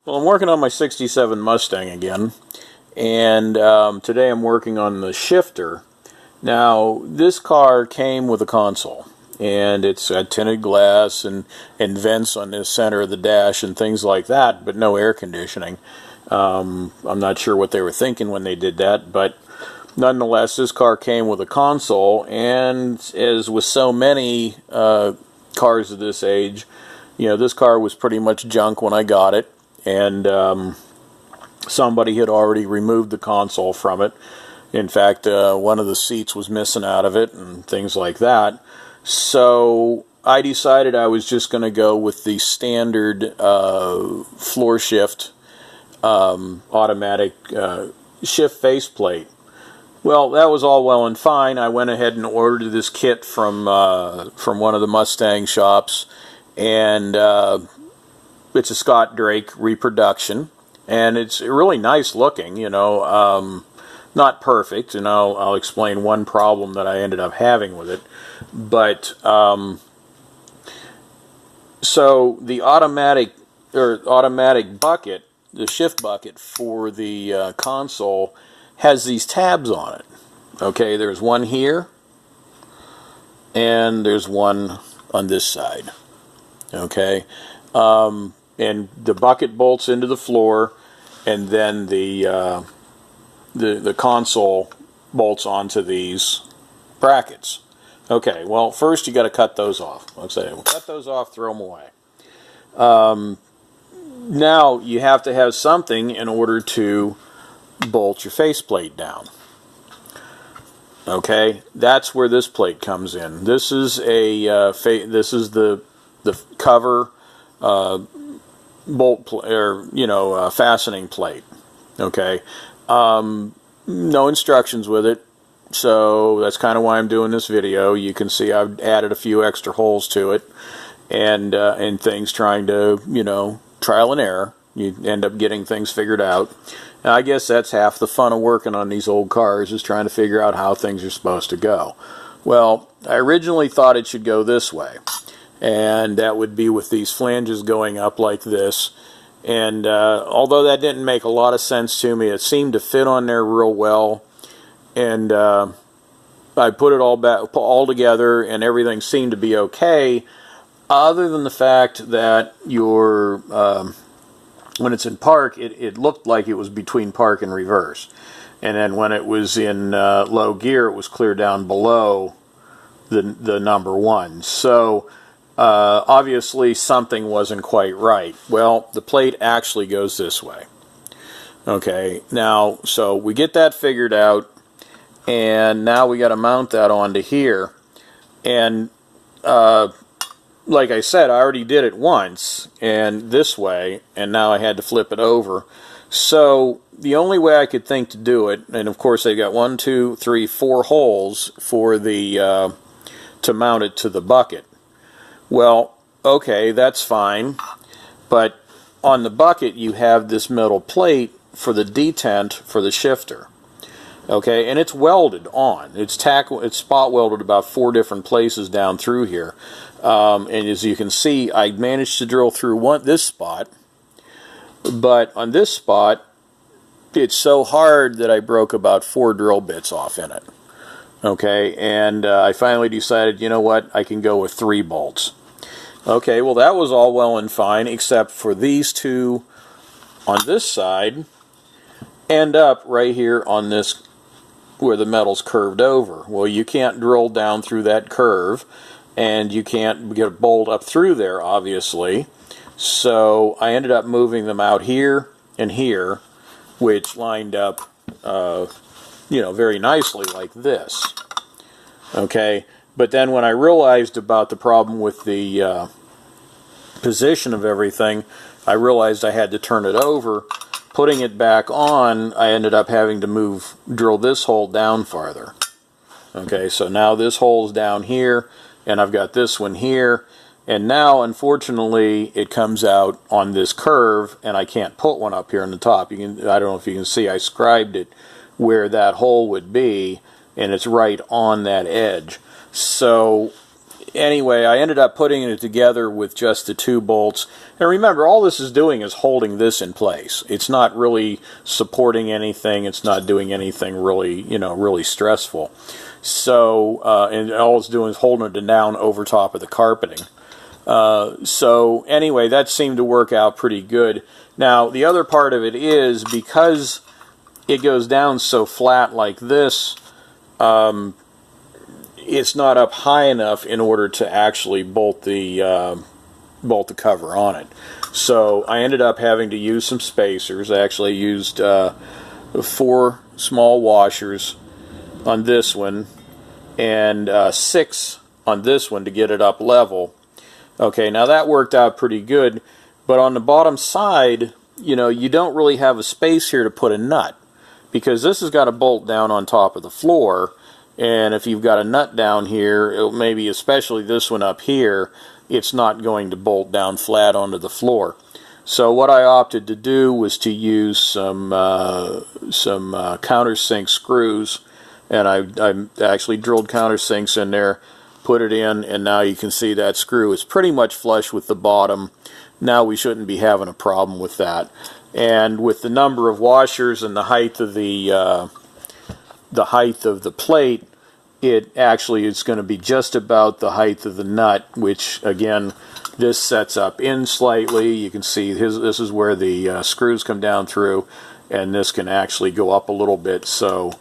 Well, I'm working on my 67 Mustang again, and today I'm working on the shifter. Now, this car came with a console, and it's got tinted glass and vents on the center of the dash and things like that, but no air conditioning. I'm not sure what they were thinking when they did that, but nonetheless, this car came with a console, and as with so many cars of this age, you know, this car was pretty much junk when I got it. And somebody had already removed the console from it. In fact, one of the seats was missing out of it and things like that. So I decided I was just going to go with the standard floor shift automatic shift faceplate. Well, that was all well and fine. I went ahead and ordered this kit from one of the Mustang shops, and it's a Scott Drake reproduction, and it's really nice looking, you know, not perfect, and I'll explain one problem that I ended up having with it, but so the automatic bucket, the shift bucket for the console has these tabs on it. Okay, there's one here, and there's one on this side. Okay, and the bucket bolts into the floor, and then the console bolts onto these brackets. Okay, well, first you got to cut those off. Let's say we'll cut those off, throw them away. Now you have to have something in order to bolt your faceplate down. Okay, that's where this plate comes in. This is the cover fastening plate. Okay, no instructions with it, so that's kind of why I'm doing this video. You can see I've added a few extra holes to it, and things, trying to, you know, trial and error. You end up getting things figured out. And I guess that's half the fun of working on these old cars, is trying to figure out how things are supposed to go. Well, I originally thought it should go this way, and that would be with these flanges going up like this. And although that didn't make a lot of sense to me, it seemed to fit on there real well. And I put it all together, and everything seemed to be okay, other than the fact that when it's in park, it looked like it was between park and reverse. And then when it was in low gear, it was clear down below the number one. So obviously something wasn't quite right. Well, the plate actually goes this way. Okay, now, so we get that figured out, and now we got to mount that onto here. And like I said, I already did it once, and this way, and now I had to flip it over. So the only way I could think to do it, and of course they've got 1, 2, 3, 4 holes for the to mount it to the bucket. Well, okay, that's fine, but on the bucket you have this metal plate for the detent for the shifter. Okay, and it's welded on. It's spot welded about 4 different places down through here. And as you can see, I managed to drill through this spot, but on this spot, it's so hard that I broke about 4 drill bits off in it. Okay, and I finally decided, you know what, I can go with 3 bolts. Okay, well, that was all well and fine, except for these 2 on this side end up right here on this, where the metal's curved over. Well, you can't drill down through that curve, and you can't get a bolt up through there, obviously. So I ended up moving them out here and here, which lined up, you know, very nicely like this. Okay, but then when I realized about the problem with the position of everything, I realized I had to turn it over. Putting it back on, I ended up having to drill this hole down farther. Okay, so now this hole's down here, and I've got this one here, and now unfortunately it comes out on this curve, and I can't put one up here on the top. I don't know if you can see, I scribed it where that hole would be, and it's right on that edge. So anyway, I ended up putting it together with just the 2 bolts. And remember, all this is doing is holding this in place. It's not really supporting anything. It's not doing anything really, really stressful. So, and all it's doing is holding it down over top of the carpeting. So anyway, that seemed to work out pretty good. Now, the other part of it is, because it goes down so flat like this, it's not up high enough in order to actually bolt the cover on it. So I ended up having to use some spacers. I actually used 4 small washers on this one and 6 on this one to get it up level. Okay, now that worked out pretty good, but on the bottom side, you don't really have a space here to put a nut, because this has got to bolt down on top of the floor, and if you've got a nut down here, maybe especially this one up here, it's not going to bolt down flat onto the floor. So what I opted to do was to use some countersink screws, and I actually drilled countersinks in there, put it in, and now you can see that screw is pretty much flush with the bottom. Now we shouldn't be having a problem with that. And with the number of washers and the height of the plate, it actually is going to be just about the height of the nut, which again, this sets up in slightly. You can see this is where the screws come down through, and this can actually go up a little bit, so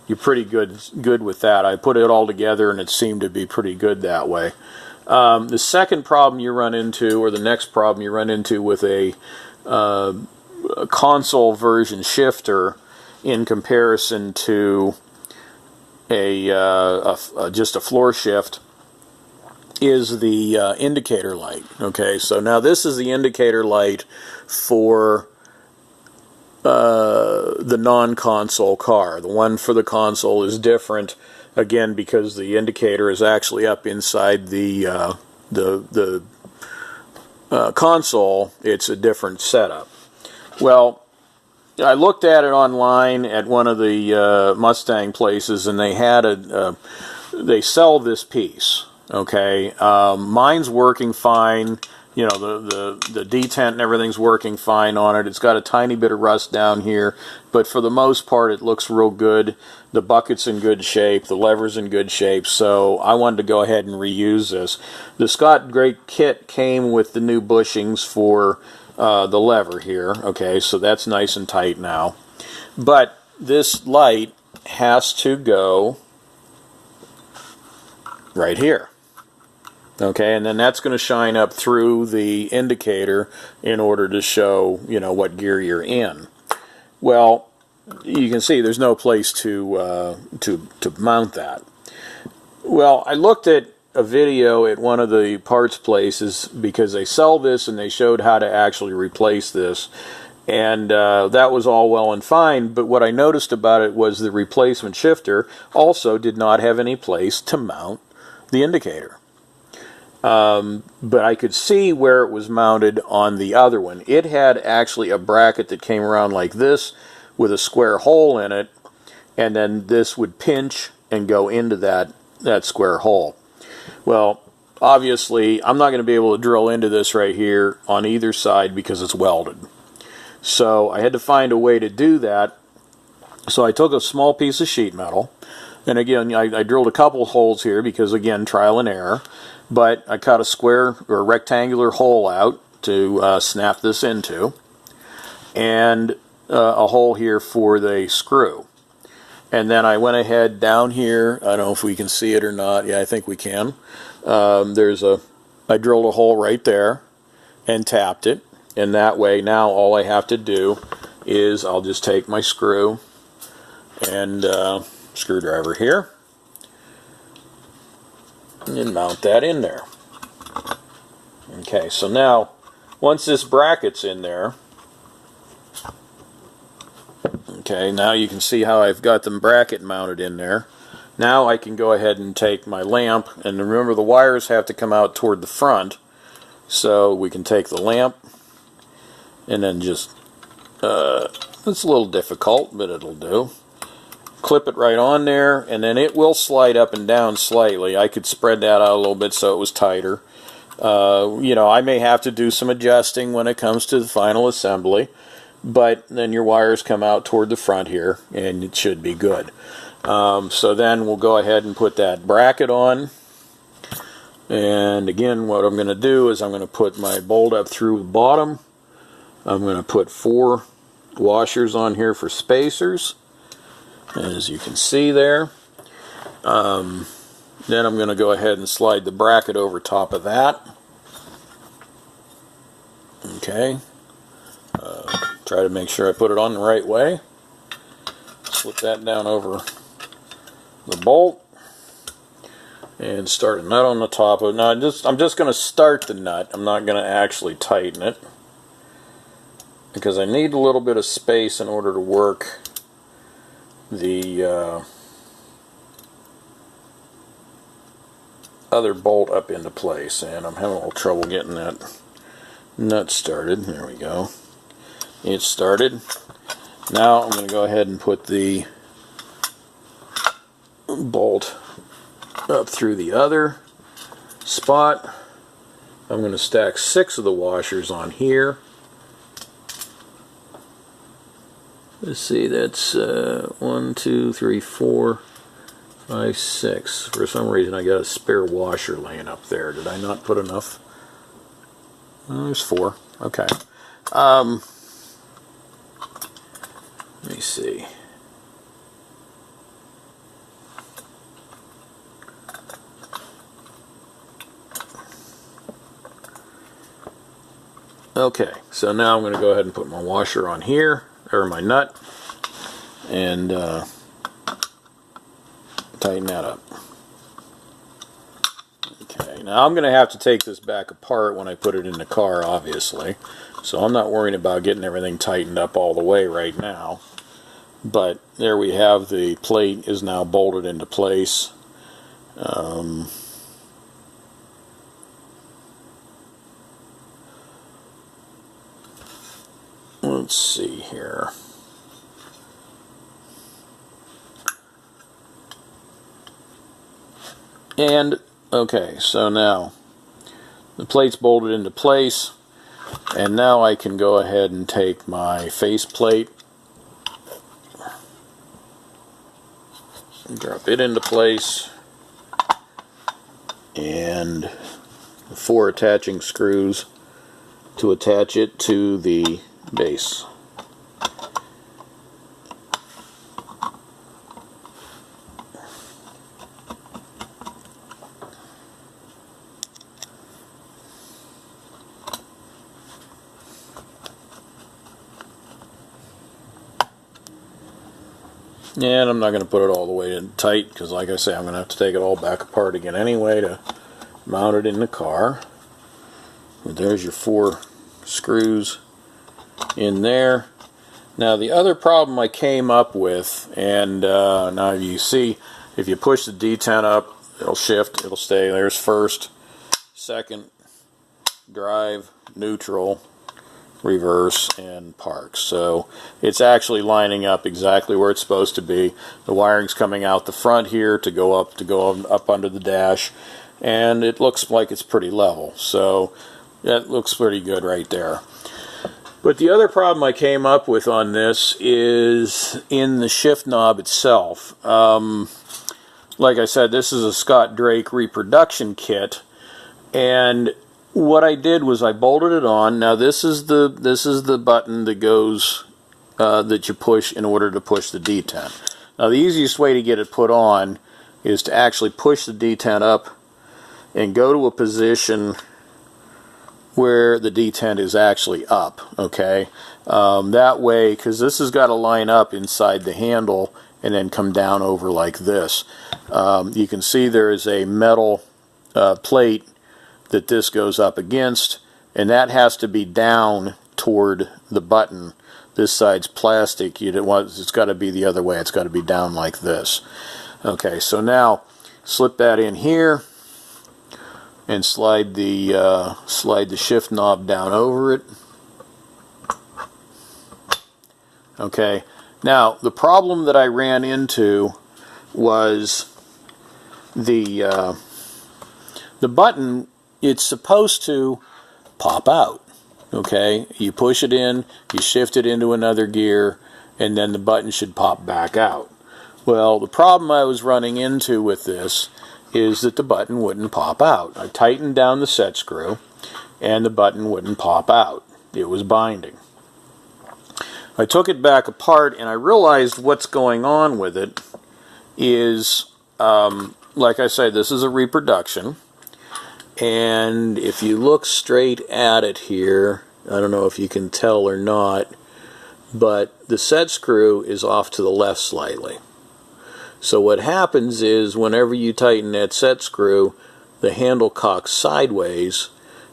you're pretty good with that. I put it all together and it seemed to be pretty good that way. The second problem you run into, or the next problem you run into with a console version shifter in comparison to just a floor shift, is the indicator light. Okay, so now this is the indicator light for the non-console car. The one for the console is different, again, because the indicator is actually up inside the console. It's a different setup. Well, I looked at it online at one of the Mustang places, and they had they sell this piece. Okay, mine's working fine. The detent and everything's working fine on it. It's got a tiny bit of rust down here, but for the most part it looks real good. The bucket's in good shape, the lever's in good shape, so I wanted to go ahead and reuse this. The Scott Great kit came with the new bushings for the lever here. Okay, so that's nice and tight now. But this light has to go right here. Okay, and then that's going to shine up through the indicator in order to show, what gear you're in. Well, you can see there's no place to mount that. Well, I looked at a video at one of the parts places, because they sell this and they showed how to actually replace this. And that was all well and fine, but what I noticed about it was the replacement shifter also did not have any place to mount the indicator. But I could see where it was mounted on the other one. It had actually a bracket that came around like this with a square hole in it, and then this would pinch and go into that square hole. Well, obviously I'm not going to be able to drill into this right here on either side because it's welded. So I had to find a way to do that. So I took a small piece of sheet metal, and again I drilled a couple holes here because, again, trial and error. But I cut a square or rectangular hole out to snap this into, and a hole here for the screw. And then I went ahead down here. I don't know if we can see it or not. Yeah, I think we can. I drilled a hole right there and tapped it. And that way, now all I have to do is I'll just take my screw and screwdriver here and mount that in there. Okay, so now once this bracket's in there, okay, now you can see how I've got the bracket mounted in there. Now I can go ahead and take my lamp, and remember the wires have to come out toward the front, so we can take the lamp and then just, it's a little difficult, but it'll do. clip it right on there, and then it will slide up and down slightly. I could spread that out a little bit so it was tighter. You know, I may have to do some adjusting when it comes to the final assembly, but then your wires come out toward the front here, and it should be good. So then we'll go ahead and put that bracket on. And again, what I'm going to do is I'm going to put my bolt up through the bottom. I'm going to put 4 washers on here for spacers, as you can see there. Then I'm going to go ahead and slide the bracket over top of that. Okay. Try to make sure I put it on the right way. Slip that down over the bolt and start a nut on the top of it. Now I'm just going to start the nut. I'm not going to actually tighten it because I need a little bit of space in order to work the other bolt up into place, and I'm having a little trouble getting that nut started. There we go. It's started. Now I'm going to go ahead and put the bolt up through the other spot. I'm going to stack 6 of the washers on here. Let's see, that's 1, 2, 3, 4, 5, 6. For some reason I got a spare washer laying up there. Did I not put enough? There's 4. Okay. Let me see. Okay, so now I'm going to go ahead and put my washer on here, or my nut, and tighten that up. Okay, now I'm going to have to take this back apart when I put it in the car, obviously, so I'm not worrying about getting everything tightened up all the way right now. But there we have, the plate is now bolted into place. Let's see here. And okay, so now the plate's bolted into place, and now I can go ahead and take my face plate and drop it into place, and the 4 attaching screws to attach it to the base. And I'm not going to put it all the way in tight because, like I say, I'm going to have to take it all back apart again anyway to mount it in the car. But there's your 4 screws in there. Now the other problem I came up with, and now you see, if you push the detent up, it'll shift, it'll stay. There's first, second, drive, neutral, reverse, and park. So it's actually lining up exactly where it's supposed to be. The wiring's coming out the front here to go up under the dash, and it looks like it's pretty level. So that looks pretty good right there. But the other problem I came up with on this is in the shift knob itself. Like I said, this is a Scott Drake reproduction kit, and what I did was I bolted it on. Now this is the button that goes that you push in order to push the detent. Now the easiest way to get it put on is to actually push the detent up and go to a position where the detent is actually up, okay? That way, because this has got to line up inside the handle and then come down over like this. You can see there is a metal plate that this goes up against, and that has to be down toward the button. This side's plastic. It's got to be the other way. It's got to be down like this. Okay, so now slip that in here and slide the shift knob down over it. Okay, Now, the problem that I ran into was the button. It's supposed to pop out. Okay, you push it in, you shift it into another gear, and then the button should pop back out. Well, the problem I was running into with this is that the button wouldn't pop out. I tightened down the set screw, and the button wouldn't pop out. It was binding. I took it back apart, and I realized what's going on with it is, like I say, this is a reproduction. And if you look straight at it here, I don't know if you can tell or not, but the set screw is off to the left slightly. So what happens is whenever you tighten that set screw, the handle cocks sideways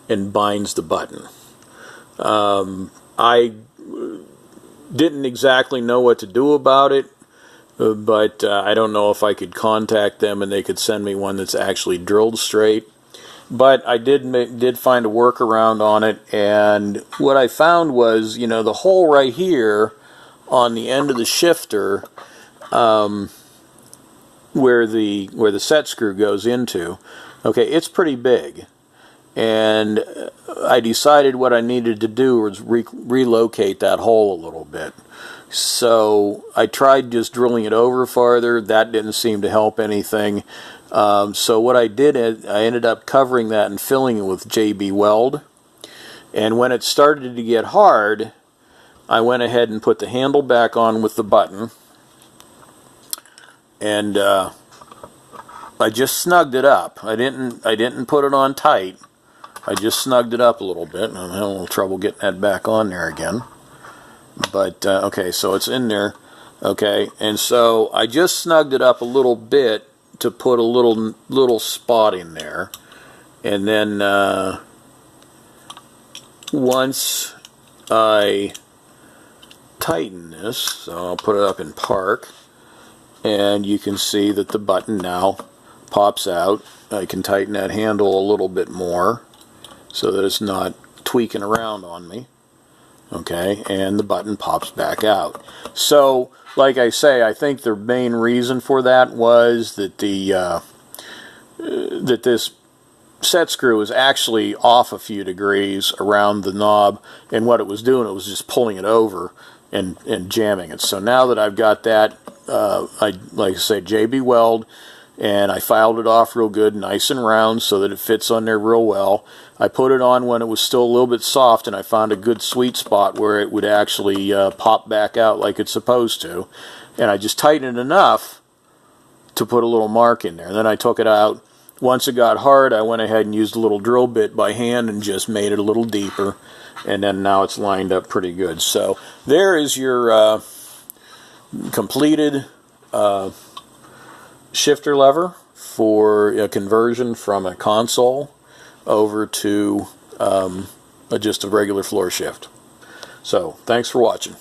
and binds the button. I didn't exactly know what to do about it, but I don't know if I could contact them and they could send me one that's actually drilled straight. But I did find a workaround on it, and what I found was, you know, the hole right here on the end of the shifter, where the set screw goes into, okay, it's pretty big, and I decided what I needed to do was relocate that hole a little bit. So I tried just drilling it over farther. That didn't seem to help anything. So what I did is I ended up covering that and filling it with JB Weld. And when it started to get hard, I went ahead and put the handle back on with the button. And I just snugged it up. I didn't put it on tight. I just snugged it up a little bit. I'm having a little trouble getting that back on there again. But okay, so it's in there. Okay, and so I just snugged it up a little bit to put a little spot in there, and then once I tighten this, so I'll put it up in park, and you can see that the button now pops out. I can tighten that handle a little bit more so that it's not tweaking around on me. Okay, and the button pops back out. So, like I say, I think the main reason for that was that that this set screw was actually off a few degrees around the knob, and what it was doing, it was just pulling it over and jamming it. So now that I've got that, like I say, JB Weld, and I filed it off real good, nice and round, so that it fits on there real well. I put it on when it was still a little bit soft, and I found a good sweet spot where it would actually pop back out like it's supposed to. And I just tightened it enough to put a little mark in there. And then I took it out. Once it got hard, I went ahead and used a little drill bit by hand and just made it a little deeper. And then now it's lined up pretty good. So there is your completed shifter lever for a conversion from a console over to just a regular floor shift. So thanks for watching.